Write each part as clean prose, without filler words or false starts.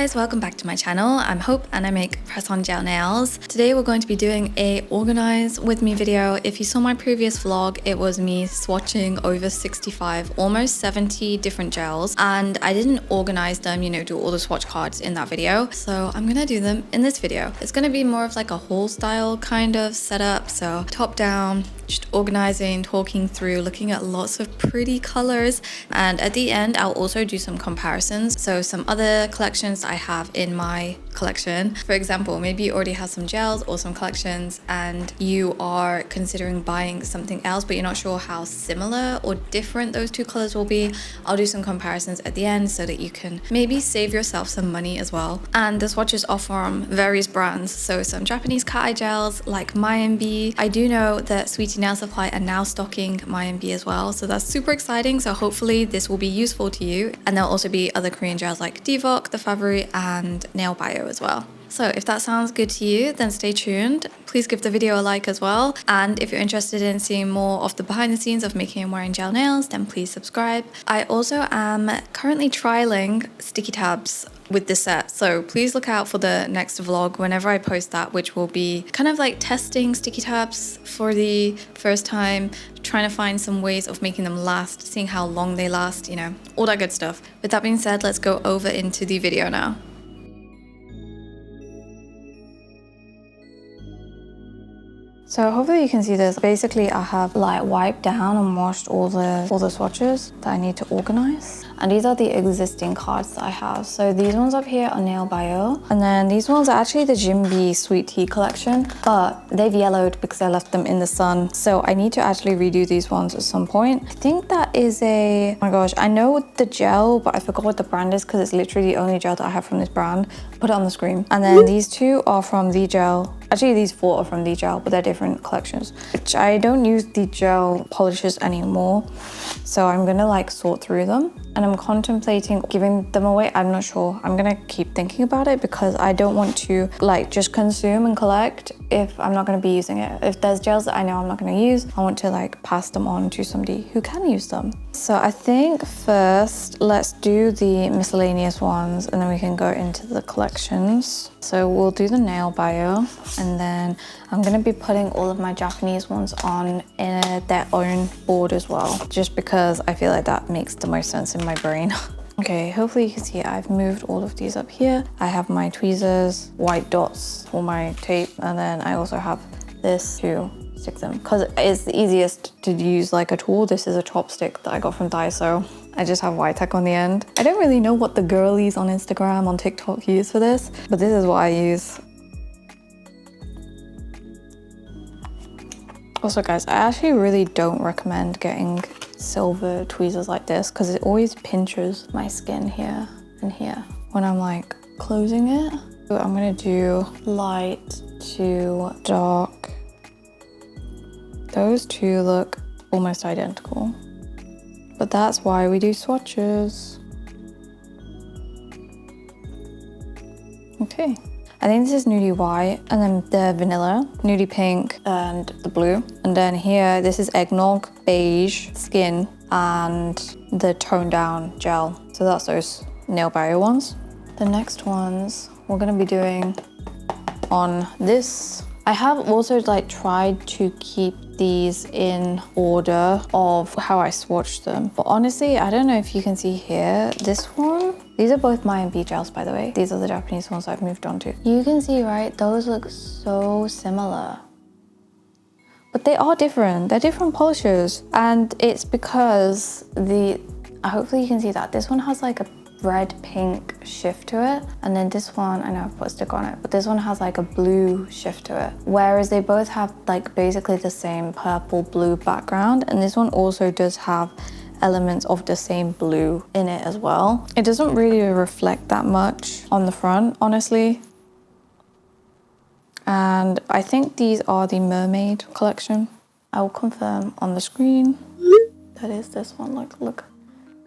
guys, welcome back to my channel. I'm Hope and I make press-on gel nails. Today we're going to be doing a organize with me video. If you saw my previous vlog, it was me swatching over 65, almost 70 different gels, and I didn't organize them, do all the swatch cards in that video. So I'm gonna do them in this video. It's gonna be more of like a haul style kind of setup. So top down, just organizing, talking through, looking at lots of pretty colors. And at the end, I'll also do some comparisons. So some other collections I have in my collection. For example, maybe you already have some gels or some collections and you are considering buying something else, but you're not sure how similar or different those two colors will be. I'll do some comparisons at the end so that you can maybe save yourself some money as well. And the swatches are from various brands. So some Japanese cateye gels like My&Bee. I do know that Sweetie Nail Supply are now stocking My&Bee as well. So that's super exciting. So hopefully this will be useful to you. And there'll also be other Korean gels like DVOK, the Favori and Nailbayo as well. So if that sounds good to you, then stay tuned. Please give the video a like as well. And if you're interested in seeing more of the behind the scenes of making and wearing gel nails, then please subscribe. I also am currently trialing sticky tabs with this set. So please look out for the next vlog whenever I post that, which will be kind of like testing sticky tabs for the first time, trying to find some ways of making them last, seeing how long they last, all that good stuff. With that being said, let's go over into the video now. So hopefully you can see this. Basically, I have like wiped down and washed all the swatches that I need to organize. And these are the existing cards that I have. So these ones up here are Nailbayo. And then these ones are actually the My&Bee Sweet Tea collection, but they've yellowed because I left them in the sun. So I need to actually redo these ones at some point. I think that is oh my gosh, I know the gel, but I forgot what the brand is because it's literally the only gel that I have from this brand. Put it on the screen. And then these two are from the gel. Actually, these four are from the gel, but they're different collections. Which I don't use the gel polishes anymore. So I'm gonna like sort through them. And I'm contemplating giving them away. I'm not sure. I'm gonna keep thinking about it because I don't want to like just consume and collect if I'm not gonna be using it. If there's gels that I know I'm not gonna use, I want to like pass them on to somebody who can use them. So I think first, let's do the miscellaneous ones and then we can go into the collections. So we'll do the Nailbayo and then I'm gonna be putting all of my Japanese ones on in their own board as well, just because I feel like that makes the most sense in my brain. Okay, hopefully you can see I've moved all of these up here. I have my tweezers, white dots for my tape, and then I also have this to stick them because it's the easiest to use like a tool. This is a chopstick that I got from Daiso. I just have white tack on the end. I don't really know what the girlies on Instagram, on TikTok use for this, but this is what I use. Also guys, I actually really don't recommend getting silver tweezers like this because it always pinches my skin here and here when I'm like closing it. So I'm gonna do light to dark. Those two look almost identical, but that's why we do swatches. Okay. I think this is nudie white, and then the vanilla, nudie pink, and the blue. And then here, this is eggnog, beige, skin, and the toned down gel. So that's those Nailbayo ones. The next ones we're gonna be doing on this. I have also like tried to keep these in order of how I swatched them. But honestly, I don't know if you can see here, this one, these are both My&Bee gels, by the way. These are the Japanese ones I've moved on to. You can see, right? Those look so similar. But they are different. They're different polishes. And it's because hopefully you can see that. This one has like a red pink shift to it, and then this one, I know I've put a stick on it, but this one has like a blue shift to it, whereas they both have like basically the same purple blue background, and this one also does have elements of the same blue in it as well. It doesn't really reflect that much on the front, honestly. And I think these are the Mermaid collection. I will confirm on the screen. That is this one. Look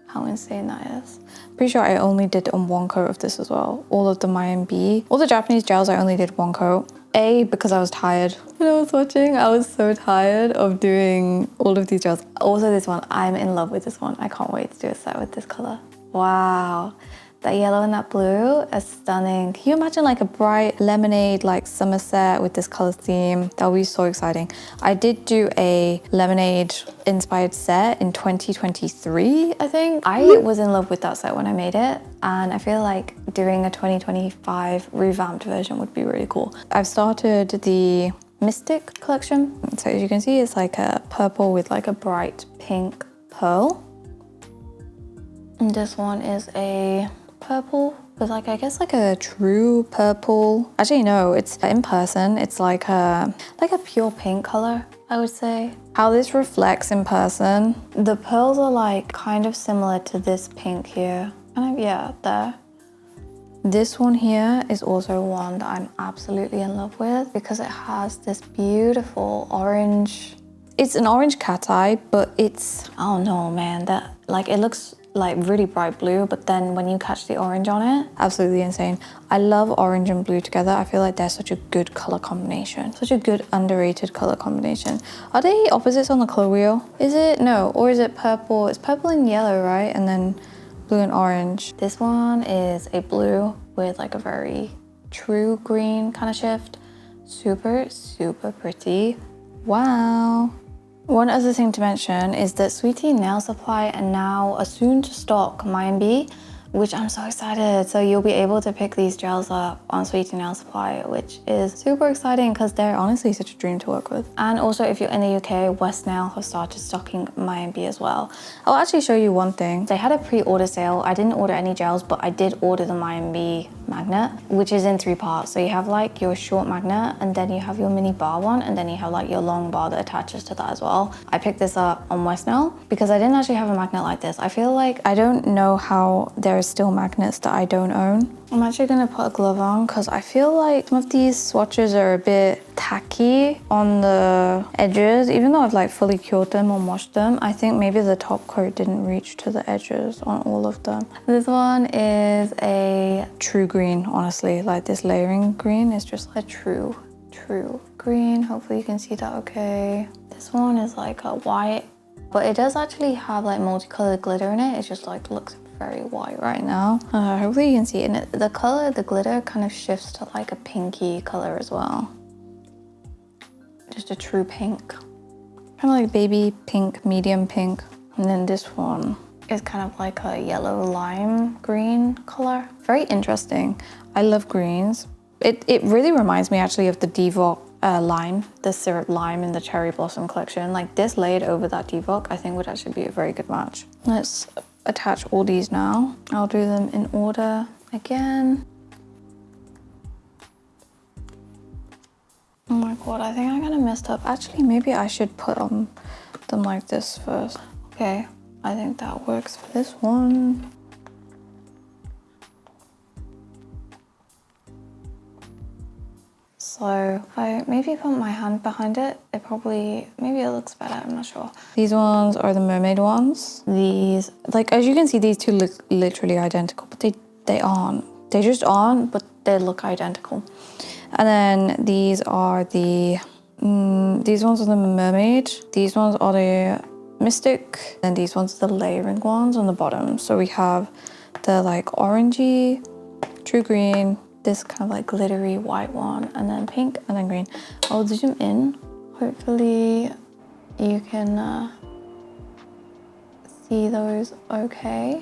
how insane that is. Pretty sure I only did on one coat of this as well. All of the My&Bee, all the Japanese gels, I only did one coat. Because I was tired when I was watching. I was so tired of doing all of these gels. Also this one, I'm in love with this one. I can't wait to do a set with this color. Wow, That yellow and that blue is stunning. Can you imagine like a bright lemonade, like summer set with this color theme? That would be so exciting. I did do a lemonade inspired set in 2023, I think. I was in love with that set when I made it, and I feel like doing a 2025 revamped version would be really cool. I've started the Mystic collection. So as you can see, it's like a purple with like a bright pink pearl. And this one is a purple with like, I guess like a true purple. Actually, no, it's in person. It's like a pure pink color, I would say. How this reflects in person. The pearls are like kind of similar to this pink here. Kind of, yeah, there. This one here is also one that I'm absolutely in love with because it has this beautiful orange. It's an orange cateye, but it's, I don't know, man, that like it looks like really bright blue, but then when you catch the orange on it, absolutely insane. I love orange and blue together. I feel like they're such a good color combination. Such a good underrated color combination. Are they opposites on the color wheel? Is it? No, or is it purple? It's purple and yellow, right? And then blue and orange. This one is a blue with like a very true green kind of shift. Super, super pretty. Wow. One other thing to mention is that Sweetie Nail Supply are now a soon to stock My&Bee, which I'm so excited. So you'll be able to pick these gels up on Sweetie Nail Supply, which is super exciting because they're honestly such a dream to work with. And also if you're in the UK, West Nail have started stocking My&Bee as well. I'll actually show you one thing. They had a pre-order sale. I didn't order any gels, but I did order the My&Bee magnet, which is in 3 parts. So you have like your short magnet, and then you have your mini bar one, and then you have like your long bar that attaches to that as well. I picked this up on West Nail because I didn't actually have a magnet like this. I feel like I don't know how there's still magnets that I don't own. I'm actually gonna put a glove on because I feel like some of these swatches are a bit tacky on the edges. Even though I've like fully cured them or washed them, I think maybe the top coat didn't reach to the edges on all of them. This one is a true green, honestly. Like this layering green is just a true green. Hopefully you can see that okay. This one is like a white, but it does actually have like multicolored glitter in it. It just like looks very white right now. Hopefully you can see it. And the color, the glitter kind of shifts to like a pinky color as well. Just a true pink. Kind of like baby pink, medium pink. And then this one is kind of like a yellow lime green color. Very interesting. I love greens. It really reminds me actually of the DVOK lime, the syrup lime in the cherry blossom collection. Like this laid over that DVOK, I think would actually be a very good match. Let's attach all these now. I'll do them in order again. Oh my god, I think I kind of messed up. Actually, maybe I should put on them like this first. Okay, I think that works for this one. So I maybe put my hand behind it. Maybe it looks better, I'm not sure. These ones are the mermaid ones. These, like as you can see, these two look literally identical, but they aren't. They just aren't, but they look identical. And then these are the, these ones are the mermaid. These ones are the mystic. And these ones are the layering ones on the bottom. So we have the like orangey, true green, this kind of like glittery white one, and then pink, and then green. I'll zoom in. Hopefully you can see those okay.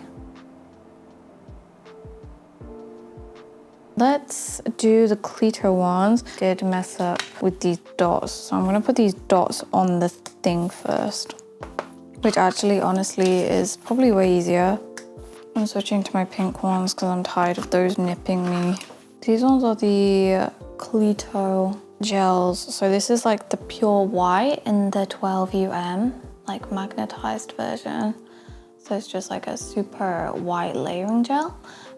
Let's do the Cleto ones. Did mess up with these dots, so I'm gonna put these dots on the thing first, which actually honestly is probably way easier. I'm switching to my pink ones because I'm tired of those nipping me. These ones are the Cleto gels. So this is like the pure white in the 12 like magnetized version. So it's just like a super white layering gel.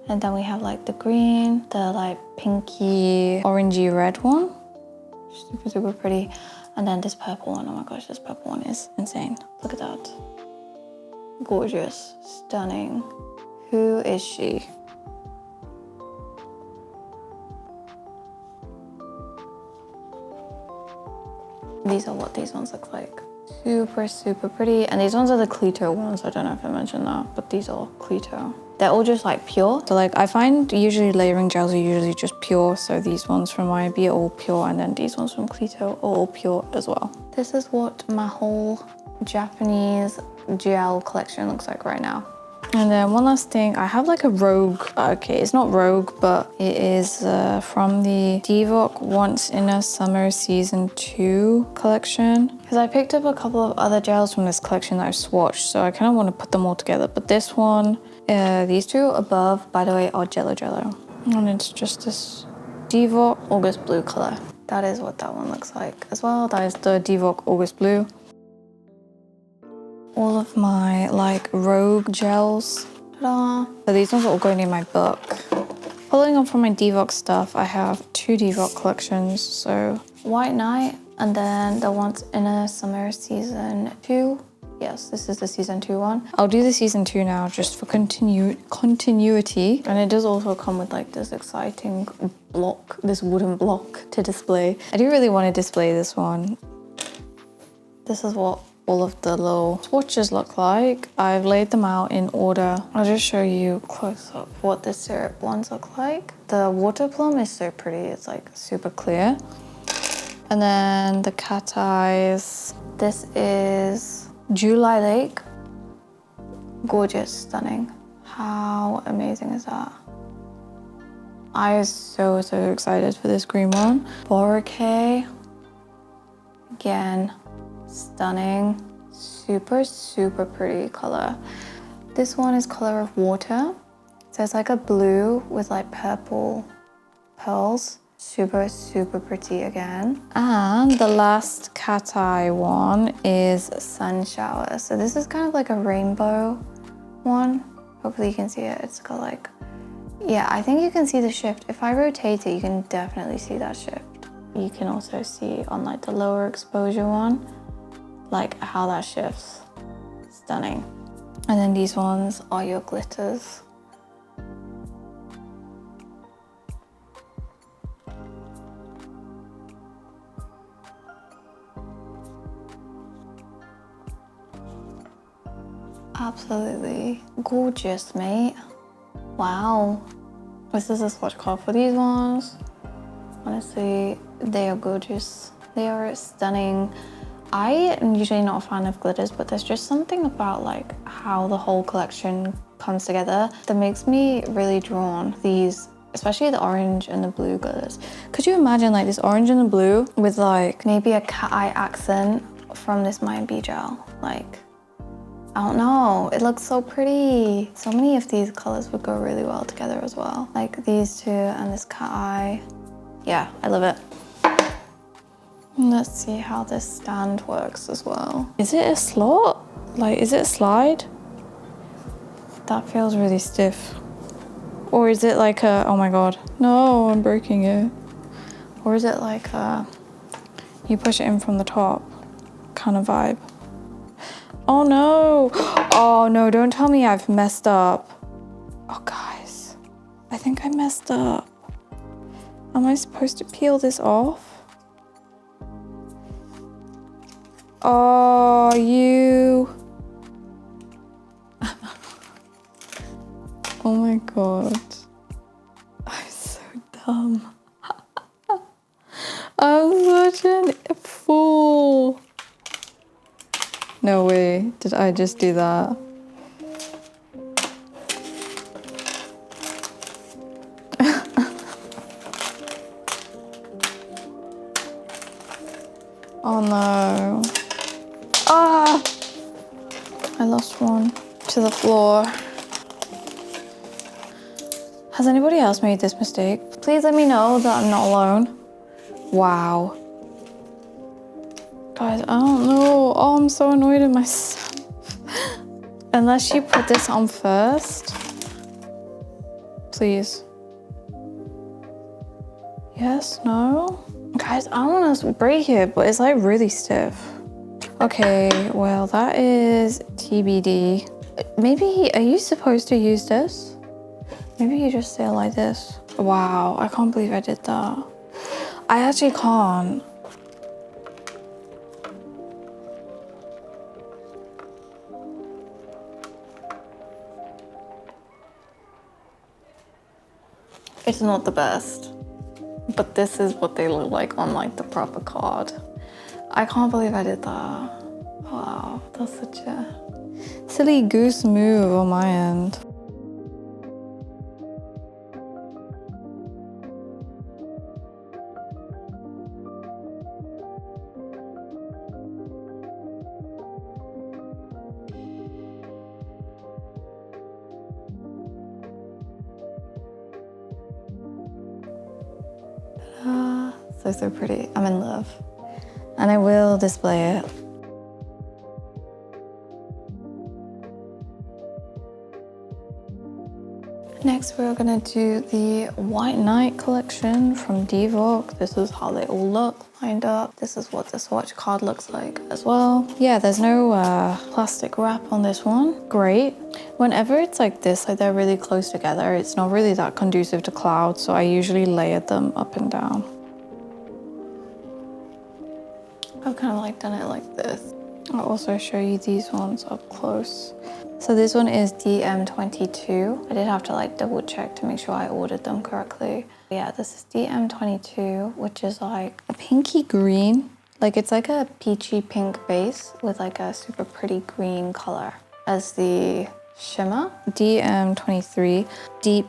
And then we have like the green, the like pinky, orangey red one. Super, super pretty. And then this purple one. Oh my gosh, this purple one is insane. Look at that. Gorgeous, stunning. Who is she? These are what these ones look like. Super, super pretty. And these ones are the Cleto ones. I don't know if I mentioned that, but these are Cleto. they're all just like pure. So like I find usually layering gels are usually just pure. So these ones from My&Bee are all pure, and then these ones from Cleto are all pure as well. This is what my whole Japanese gel collection looks like right now. And then one last thing, I have like a Rogue, okay, it's not Rogue, but it is from the DVOK Once in a Summer Season 2 collection. Because I picked up a couple of other gels from this collection that I've swatched, so I kind of want to put them all together. But this one, these two above, by the way, are Jello Jello. And it's just this DVOK August Blue color. That is what that one looks like as well. That is the DVOK August Blue. All of my like Rogue gels. Ta-da! So these ones are all going in my book. Following on from my DVOK stuff, I have 2 DVOK collections. So White Night, and then the Once in a Summer Season 2. Yes, this is the Season 2 one. I'll do the Season 2 now just for continuity. And it does also come with like this exciting block, this wooden block to display. I do really want to display this one. This is what all of the little swatches look like. I've laid them out in order. I'll just show you close up what the syrup ones look like. The water plum is so pretty. It's like super clear. And then the cateyes. This is July Lake. Gorgeous, stunning. How amazing is that? I am so excited for this green one. Bouquet. Again, stunning. Super pretty color. This one is Color of Water. So it's like a blue with like purple pearls. Super pretty again. And the last cateye one is Sun Shower. So this is kind of like a rainbow one. Hopefully you can see it. It's got like, yeah, I think you can see the shift. If I rotate it, you can definitely see that shift. You can also see on like the lower exposure one, like how that shifts. Stunning. And then these ones are your glitters. Absolutely gorgeous, mate. Wow. This is a swatch card for these ones. Honestly, they are gorgeous. They are stunning. I am usually not a fan of glitters, but there's just something about like how the whole collection comes together that makes me really drawn to these, especially the orange and the blue glitters. Could you imagine like this orange and the blue with like maybe a cat eye accent from this My&Bee gel? Like, I don't know, it looks so pretty. So many of these colors would go really well together as well. Like these two and this cat eye. Yeah, I love it. Let's see how this stand works as well. Is it a slot? Like, is it a slide? That feels really stiff. Or is it like a, oh my God. No, I'm breaking it. Or is it like a, you push it in from the top kind of vibe? Oh no. Oh no, don't tell me I've messed up. Oh guys, I think I messed up. Am I supposed to peel this off? Oh, you. Oh my God. I'm so dumb. I'm such a fool. No way, did I just do that? Oh no. Ah! I lost one to the floor. Has anybody else made this mistake? Please let me know that I'm not alone. Wow. Guys, I don't know. Oh, I'm so annoyed at myself. Unless you put this on first. Please. Yes, no? Guys, I don't want to break it, but it's like really stiff. Okay, well, that is TBD. Maybe, are you supposed to use this? Maybe you just say it like this. Wow, I can't believe I did that. I actually can't. It's not the best, but this is what they look like on like the proper card. I can't believe I did that. Wow, that's such a silly goose move on my end. So pretty. I'm in love. And I will display it. Next, we're gonna do the White Night collection from DVOK. This is how they all look lined up. This is what the swatch card looks like as well. Yeah, there's no plastic wrap on this one. Great. Whenever it's like this, like they're really close together, it's not really that conducive to clouds, so I usually layer them up and down. I've kind of like done it like this. I'll also show you these ones up close. So this one is DM22. I did have to like double check to make sure I ordered them correctly. Yeah, this is DM22, which is like a pinky green. Like it's like a peachy pink base with like a super pretty green color as the shimmer. DM23, deep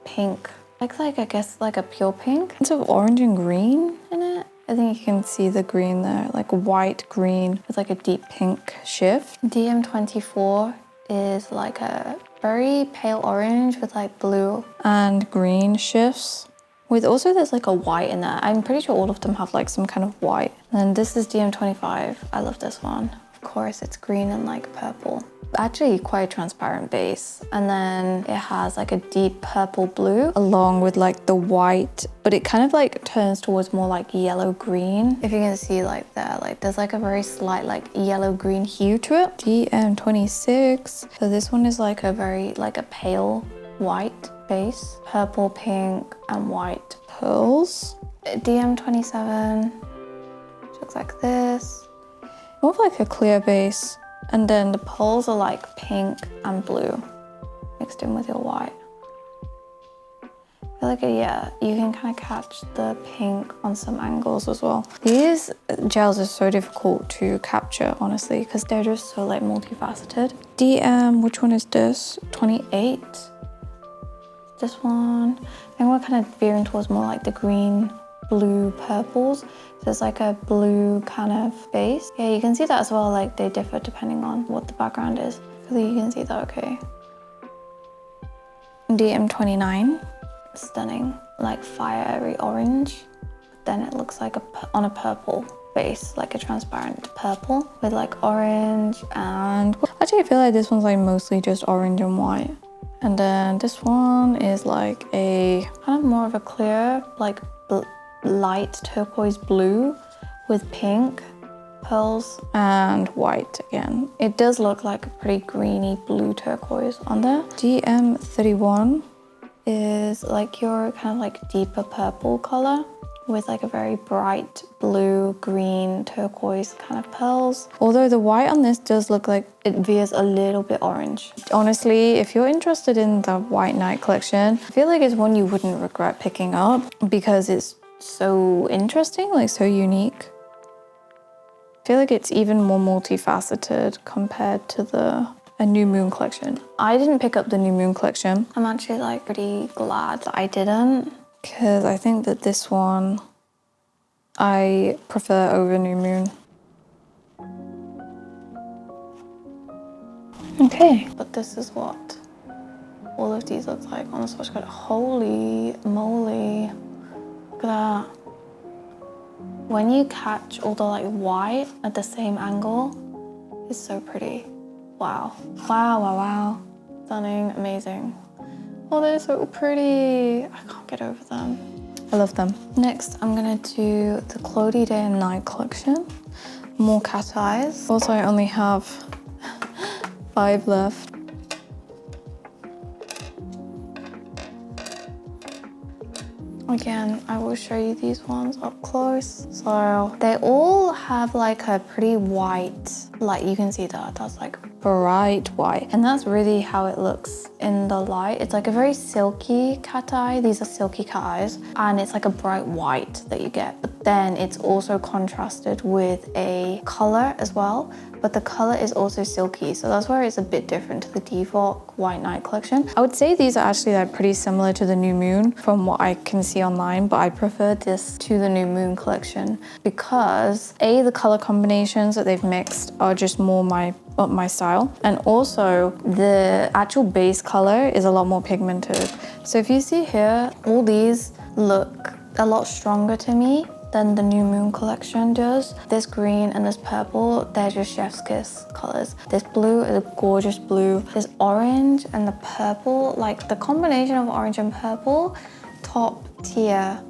pink. Like I guess like a pure pink. It's of orange and green in it. I think you can see the green there, like white green with like a deep pink shift. DM24 is like a very pale orange with like blue and green shifts. With also there's like a white in there. I'm pretty sure all of them have like some kind of white. And then this is DM25. I love this one. Of course, it's green and like purple. Actually quite a transparent base, and then it has like a deep purple blue along with like the white, but it kind of like turns towards more like yellow green. If you can see like there, like there's like a very slight like yellow green hue to it. DM26. So this one is like a very like a pale white base, purple, pink and white pearls. DM27, which looks like this, more of like a clear base. And then the pearls are like pink and blue mixed in with your white. I feel like, yeah, you can kind of catch the pink on some angles as well. These gels are so difficult to capture, honestly, because they're just so like multifaceted. DM, which one is this? 28. This one. I think we're kind of veering towards more like the green, blue, purples. So it's like a blue kind of base. Yeah, you can see that as well, like they differ depending on what the background is. Hopefully you can see that okay. DM29, stunning, like fiery orange. Then it looks like on a purple base, like a transparent purple with like orange and... Actually, I feel like this one's like mostly just orange and white. And then this one is like a kind of more of a clear, like light turquoise blue with pink, pearls and white again. It does look like a pretty greeny blue turquoise on there. DM31 is like your kind of like deeper purple color with like a very bright blue, green, turquoise kind of pearls. Although the white on this does look like it veers a little bit orange. Honestly, if you're interested in the White Night collection, I feel like it's one you wouldn't regret picking up because it's so interesting, like so unique. I feel like it's even more multifaceted compared to a New Moon collection. I didn't pick up the New Moon collection. I'm actually like pretty glad that I didn't, because I think that this one I prefer over New Moon. Okay, but this is what all of these look like on the swatch card. Holy moly. Look at that. When you catch all the like white at the same angle, it's so pretty. Wow. Wow, wow, wow. Stunning, amazing. Oh, they're so pretty. I can't get over them. I love them. Next, I'm gonna do the Clodi Day and Night collection. More cat eyes. Also, I only have 5 left. Again, I will show you these ones up close. So they all have like a pretty white, like you can see that, that's like bright white. And that's really how it looks in the light. It's like a very silky cat eye. These are silky cat eyes. And it's like a bright white that you get. But then it's also contrasted with a color as well. But the color is also silky. So that's where it's a bit different to the DVOK White Night collection. I would say these are actually like pretty similar to the New Moon from what I can see online, but I prefer this to the New Moon collection because A, the color combinations that they've mixed are just more up my style. And also the actual base color is a lot more pigmented. So if you see here, all these look a lot stronger to me than the New Moon collection does. This green and this purple, they're just chef's kiss colors. This blue is a gorgeous blue. This orange and the purple, like the combination of orange and purple, top tier,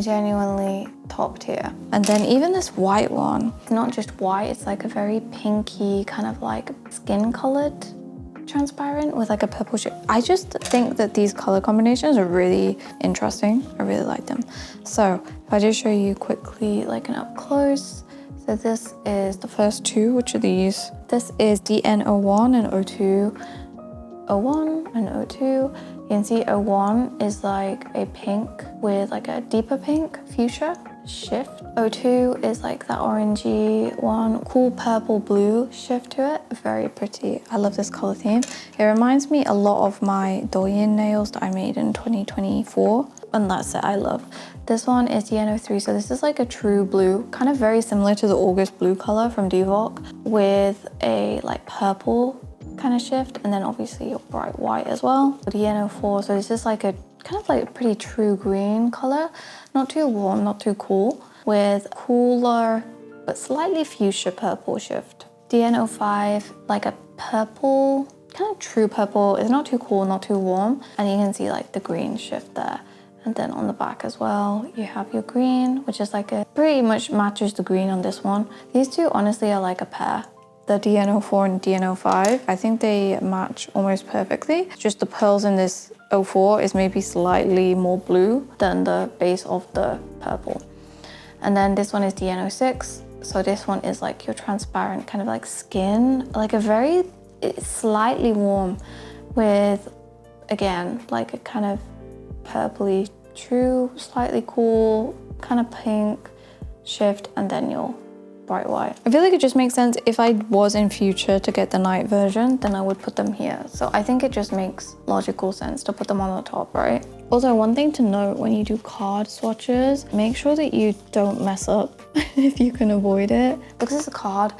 genuinely top tier. And then even this white one, it's not just white, it's like a very pinky kind of like skin colored transparent with like a purple shade. I just think that these color combinations are really interesting. I really like them. So if I just show you quickly like an up close. So this is the first two, which are these. This is DN01 and O2. 01 and 02. You can see 01 is like a pink with like a deeper pink fuchsia shift. 02 is like that orangey one, cool purple blue shift to it. Very pretty. I love this color theme. It reminds me a lot of my Douyin nails that I made in 2024. And that's it, I love. This one is DN03, so this is like a true blue, kind of very similar to the August blue color from DVOK with a like purple kind of shift, and then obviously your bright white as well. DN04, so this is like a kind of like a pretty true green color, not too warm, not too cool, with cooler but slightly fuchsia purple shift. DN05, like a purple, kind of true purple. It's not too cool, not too warm, and you can see like the green shift there. And then on the back as well, you have your green, which is like a pretty much matches the green on this one. These two honestly are like a pair. The DN04 and DN05, I think they match almost perfectly. Just the pearls in this 04 is maybe slightly more blue than the base of the purple. And then this one is DN06. So this one is like your transparent kind of like skin, like a very slightly warm with, again, like a kind of purpley true, slightly cool, kind of pink shift, and then your bright white. I feel like it just makes sense if I was in future to get the night version, then I would put them here. So I think it just makes logical sense to put them on the top, right? Also, one thing to note when you do card swatches, make sure that you don't mess up if you can avoid it. Because it's a card,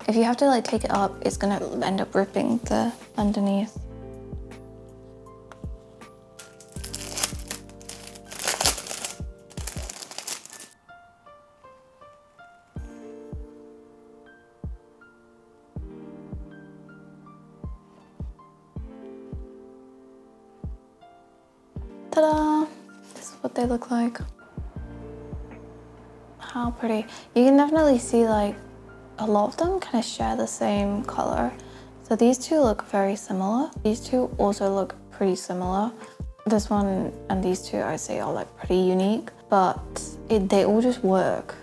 if you have to like take it up, it's gonna end up ripping the underneath. Ta-da! This is what they look like. How pretty. You can definitely see like a lot of them kind of share the same color. So these two look very similar. These two also look pretty similar. This one and these two I say are like pretty unique, but they all just work.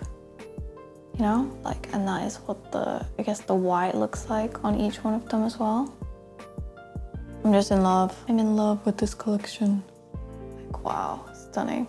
You know, like, and that is what I guess the white looks like on each one of them as well. I'm just in love. I'm in love with this collection. Wow, stunning.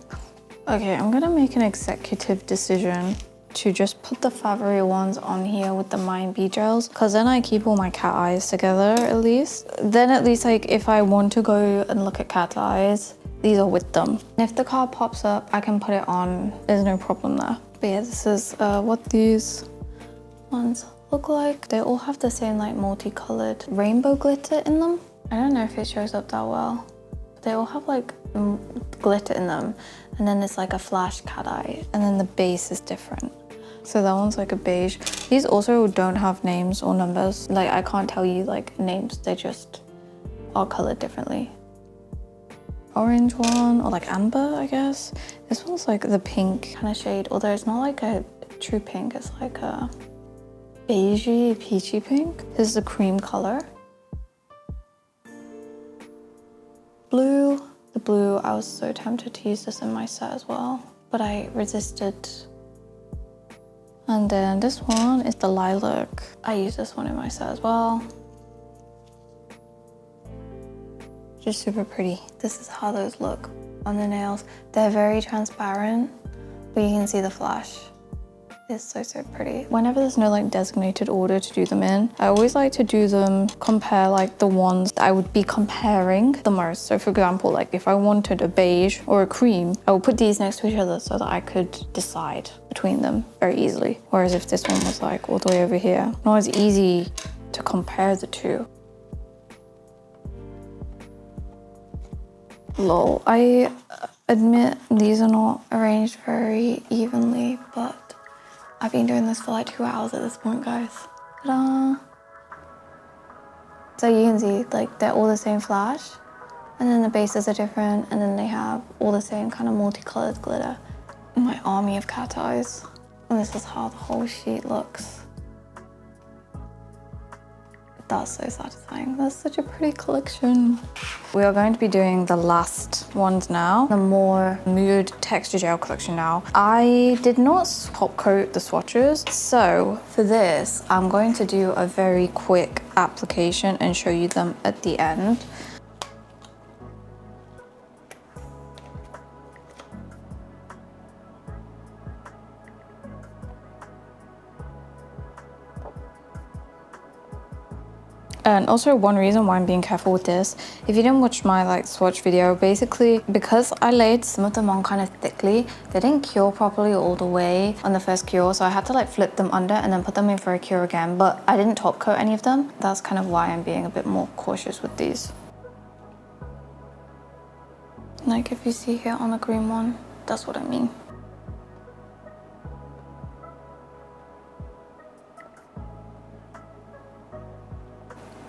Okay, I'm gonna make an executive decision to just put the Favori ones on here with the My&Bee gels, because then I keep all my cat eyes together at least. Then at least like if I want to go and look at cat eyes, these are with them. And if the card pops up, I can put it on. There's no problem there. But yeah, this is what these ones look like. They all have the same like multicolored rainbow glitter in them. I don't know if it shows up that well. They all have like glitter in them, and then it's like a flash cat eye, and then the base is different. So that one's like a beige. These also don't have names or numbers. Like I can't tell you like names, they just are colored differently. Orange one, or like amber, I guess. This one's like the pink kind of shade, although it's not like a true pink, it's like a beigey, peachy pink. This is a cream color. Blue. The blue, I was so tempted to use this in my set as well, but I resisted. And then this one is the lilac. I use this one in my set as well. Just super pretty. This is how those look on the nails. They're very transparent, but you can see the flash. It's so, so pretty. Whenever there's no like designated order to do them in, I always like to do them, compare like the ones that I would be comparing the most. So for example, like if I wanted a beige or a cream, I would put these next to each other so that I could decide between them very easily. Whereas if this one was like all the way over here, not as easy to compare the two. Lol, I admit these are not arranged very evenly, but I've been doing this for like 2 hours at this point, guys. Ta-da! So you can see like they're all the same flash, and then the bases are different, and then they have all the same kind of multicolored glitter. My army of cat eyes. And this is how the whole sheet looks. That's so satisfying. That's such a pretty collection. We are going to be doing the last ones now, the more mood texture gel collection now. I did not top coat the swatches, so for this, I'm going to do a very quick application and show you them at the end. And also one reason why I'm being careful with this, if you didn't watch my like swatch video, basically because I laid some of them on kind of thickly, they didn't cure properly all the way on the first cure, so I had to like flip them under and then put them in for a cure again, but I didn't top coat any of them. That's kind of why I'm being a bit more cautious with these. Like if you see here on the green one, that's what I mean.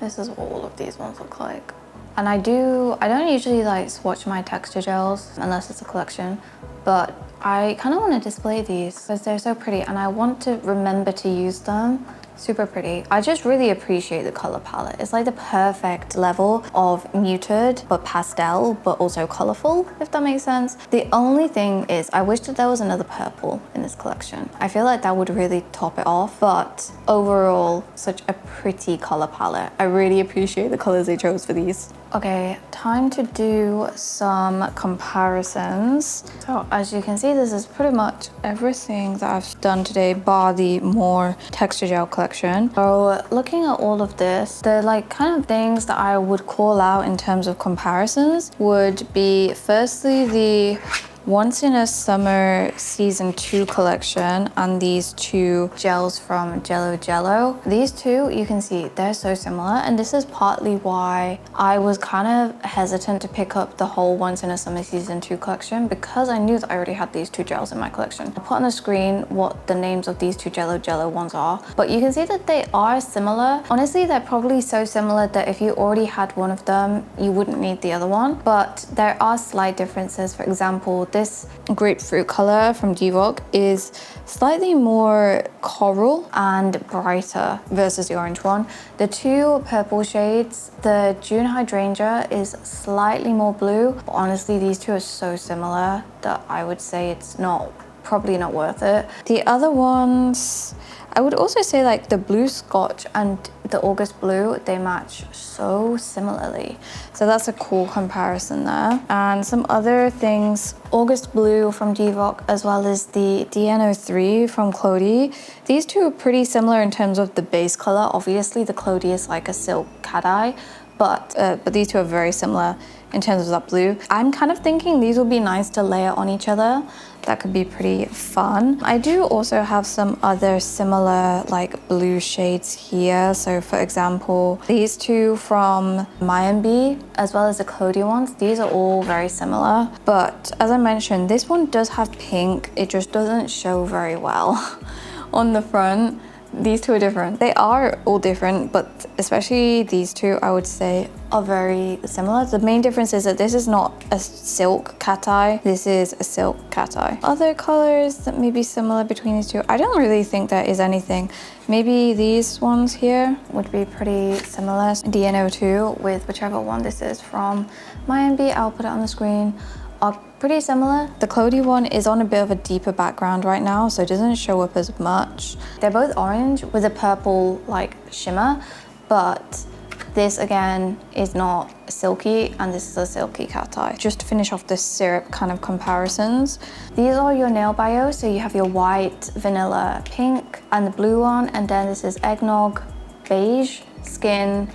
This is what all of these ones look like. And I don't usually like swatch my texture gels unless it's a collection, but I kind of want to display these because they're so pretty and I want to remember to use them. Super pretty. I just really appreciate the color palette. It's like the perfect level of muted but pastel but also colorful, if that makes sense. The only thing is I wish that there was another purple in this collection. I feel like that would really top it off, but overall such a pretty color palette. I really appreciate the colors they chose for these. Okay, time to do some comparisons. So as you can see, this is pretty much everything that I've done today bar the more texture gel collection. So looking at all of this, the like kind of things that I would call out in terms of comparisons would be firstly the Once in a Summer Season 2 collection and these two gels from Jello Jello. These two, you can see, they're so similar, and this is partly why I was kind of hesitant to pick up the whole Once in a Summer Season 2 collection, because I knew that I already had these two gels in my collection. I'll put on the screen what the names of these two Jello Jello ones are, but you can see that they are similar. Honestly, they're probably so similar that if you already had one of them, you wouldn't need the other one, but there are slight differences. For example, this grapefruit color from DVOK is slightly more coral and brighter versus the orange one. The two purple shades, the June Hydrangea is slightly more blue, but honestly these two are so similar that I would say it's probably not worth it. The other ones, I would also say like the Blue Scotch and the August Blue, they match so similarly. So that's a cool comparison there. And some other things, August Blue from DVOK as well as the DNO3 from Clodi. These two are pretty similar in terms of the base color. Obviously the Clodi is like a silk cateye, but these two are very similar in terms of that blue. I'm kind of thinking these would be nice to layer on each other. That could be pretty fun. I do also have some other similar like blue shades here. So for example, these two from My&Bee as well as the Clodi ones, these are all very similar. But as I mentioned, this one does have pink. It just doesn't show very well on the front. These two are different. They are all different, but especially these two, I would say, are very similar. The main difference is that this is not a silk cateye. This is a silk cateye. Other colors that may be similar between these two, I don't really think there is anything. Maybe these ones here would be pretty similar. DNO2 with whichever one this is from My&Bee, I'll put it on the screen, are pretty similar. The Clodi one is on a bit of a deeper background right now, so it doesn't show up as much. They're both orange with a purple like shimmer, but This again is not silky, and this is a silky cat eye. Just to finish off the syrup kind of comparisons, these are your Nailbayo. So you have your white, vanilla, pink, and the blue one, and then this is eggnog, beige, skin,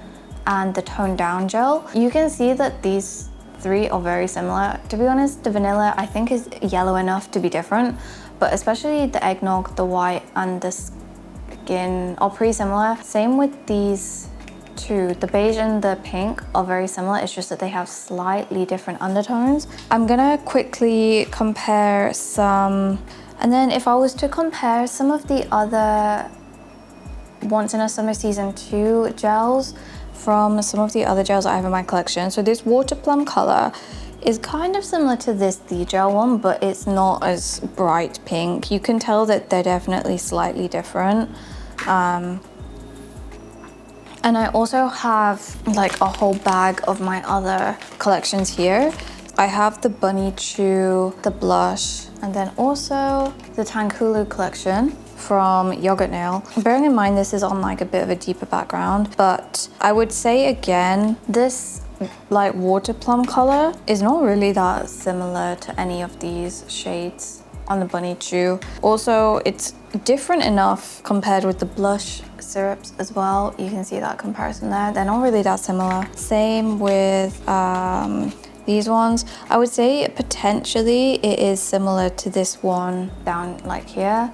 and the toned down gel. You can see that these three are very similar. To be honest, the vanilla I think is yellow enough to be different, but especially the eggnog, the white, and the skin are pretty similar. Same with these two. The beige and the pink are very similar. It's just that they have slightly different undertones. I'm gonna quickly compare some, and then if I was to compare some of the other Once in a Summer Season 2 gels from some of the other gels I have in my collection. So this water plum color is kind of similar to this The Gel one, but it's not as bright pink. You can tell that they're definitely slightly different. And I also have like a whole bag of my other collections here. I have the Bunny Chew, the blush, and then also the Tankulu collection from Yogurt Nail. Bearing in mind this is on like a bit of a deeper background, but I would say again, this like water plum color is not really that similar to any of these shades on the Bunny Chew. Also, it's different enough compared with the blush syrups as well. You can see that comparison there. They're not really that similar. Same with these ones. I would say potentially it is similar to this one down like here,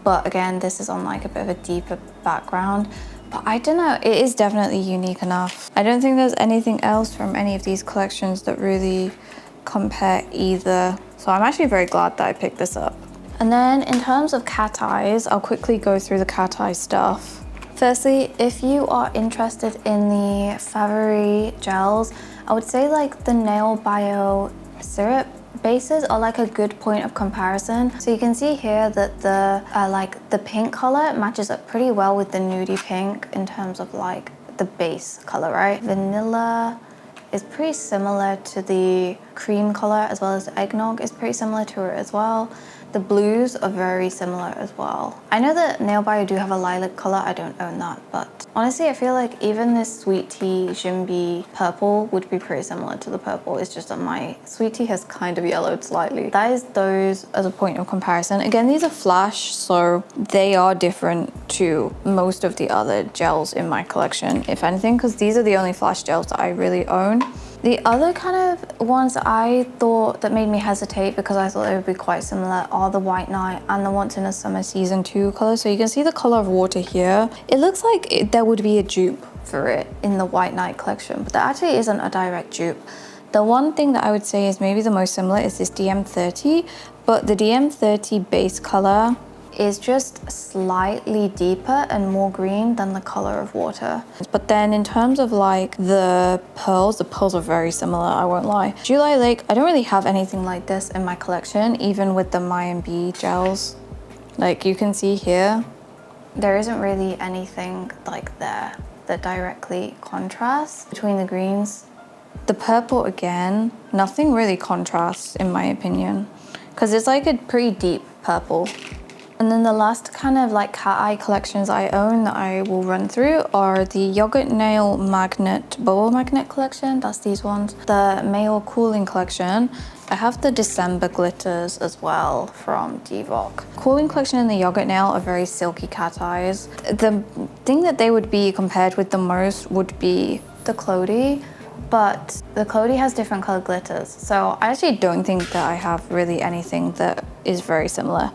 but again, this is on like a bit of a deeper background. But I don't know, it is definitely unique enough. I don't think there's anything else from any of these collections that really compare either. So I'm actually very glad that I picked this up. And then in terms of cat eyes, I'll quickly go through the cat eye stuff. Firstly, if you are interested in the Favori gels, I would say like the Nailbayo syrup bases are like a good point of comparison. So you can see here that the like the pink color matches up pretty well with the nudie pink in terms of like the base color, right? Vanilla is pretty similar to the cream color, as well as the eggnog is pretty similar to it as well. The blues are very similar as well. I know that Nailbayo do have a lilac color, I don't own that, but honestly I feel like even this sweet tea Jimby purple would be pretty similar to the purple. It's just that my sweet tea has kind of yellowed slightly. That is those as a point of comparison. Again, these are flash, so they are different to most of the other gels in my collection, if anything, because these are the only flash gels that I really own. The other kind of ones I thought that made me hesitate, because I thought they would be quite similar, are the White Night and the Once in a Summer Season 2 color. So you can see the color of water here. It looks like there would be a dupe for it in the White Night collection, but there actually isn't a direct dupe. The one thing that I would say is maybe the most similar is this DM30, but the DM30 base color is just slightly deeper and more green than the color of water. But then in terms of like the pearls are very similar, I won't lie. July Lake, I don't really have anything like this in my collection, even with the My&Bee gels. Like you can see here, there isn't really anything like there that directly contrasts between the greens. The purple again, nothing really contrasts in my opinion, because it's like a pretty deep purple. And then the last kind of like cat eye collections I own that I will run through are the Yogurt Nail Magnet Bubble Magnet collection. That's these ones. The Mayo Cooling collection. I have the December glitters as well from DVOK. Cooling collection and the Yogurt Nail are very silky cat eyes. The thing that they would be compared with the most would be the Clodi, but the Clodi has different colored glitters. So I actually don't think that I have really anything that is very similar.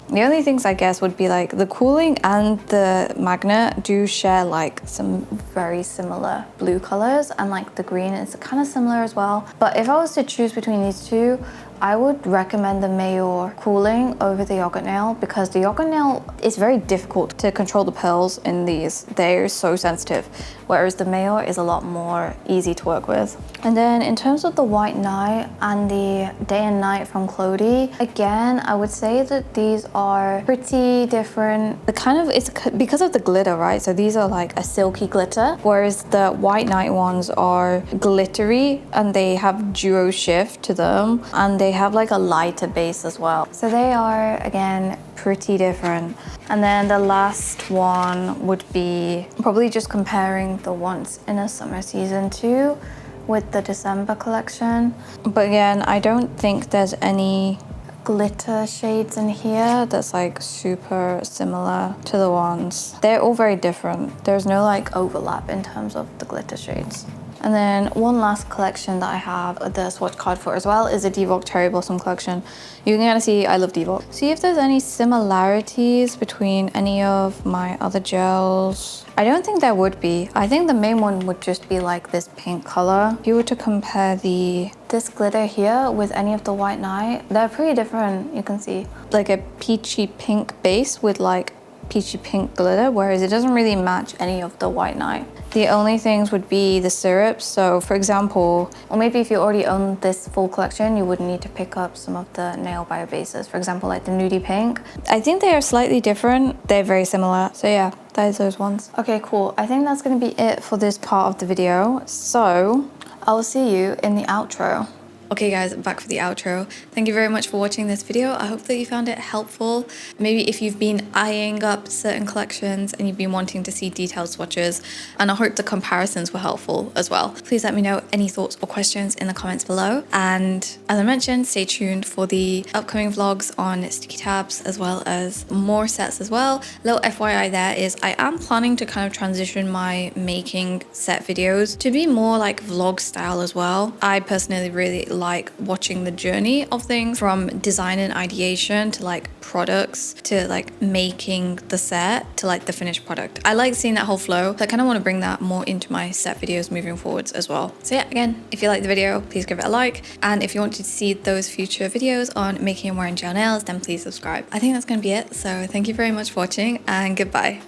The only things I guess would be like the Cooling and the Magnet do share like some very similar blue colors, and like the green is kind of similar as well. But if I was to choose between these two, I would recommend the Mayor Cooling over the Yogurt Nail, because the Yogurt Nail is very difficult to control the pearls in these. They're so sensitive, whereas the Mayor is a lot more easy to work with. And then in terms of the White Night and the Day and Night from Clodi, again, I would say that these are pretty different. The kind of, it's because of the glitter, right? So these are like a silky glitter, whereas the White Night ones are glittery and they have duo shift to them, and they they have like a lighter base as well. So they are, again, pretty different. And then the last one would be probably just comparing the Once in a Summer Season 2 with the December collection. But again, I don't think there's any glitter shades in here that's like super similar to the ones. They're all very different. There's no like overlap in terms of the glitter shades. And then one last collection that I have the swatch card for as well is a DVOK Cherry Blossom collection. You can kind of see I love DVOK. See if there's any similarities between any of my other gels. I don't think there would be. I think the main one would just be like this pink color. If you were to compare this glitter here with any of the White Night, they're pretty different, you can see. Like a peachy pink base with like peachy pink glitter, whereas it doesn't really match any of the White Night. The only things would be the syrups. So for example, or maybe if you already own this full collection, you would need to pick up some of the Nailbayo bases. For example, like the nudie pink. I think they are slightly different. They're very similar. So yeah, there's those ones. Okay, cool. I think that's gonna be it for this part of the video. So I'll see you in the outro. Okay guys, back for the outro. Thank you very much for watching this video. I hope that you found it helpful. Maybe if you've been eyeing up certain collections and you've been wanting to see detailed swatches, and I hope the comparisons were helpful as well. Please let me know any thoughts or questions in the comments below. And as I mentioned, stay tuned for the upcoming vlogs on sticky tabs as well as more sets as well. Little FYI there is I am planning to kind of transition my making set videos to be more like vlog style as well. I personally really like watching the journey of things from design and ideation to like products to like making the set to like the finished product. I like seeing that whole flow. So I kind of want to bring that more into my set videos moving forwards as well. So yeah, again, if you like the video, please give it a like. And if you want to see those future videos on making and wearing gel nails, then please subscribe. I think that's going to be it. So thank you very much for watching and goodbye.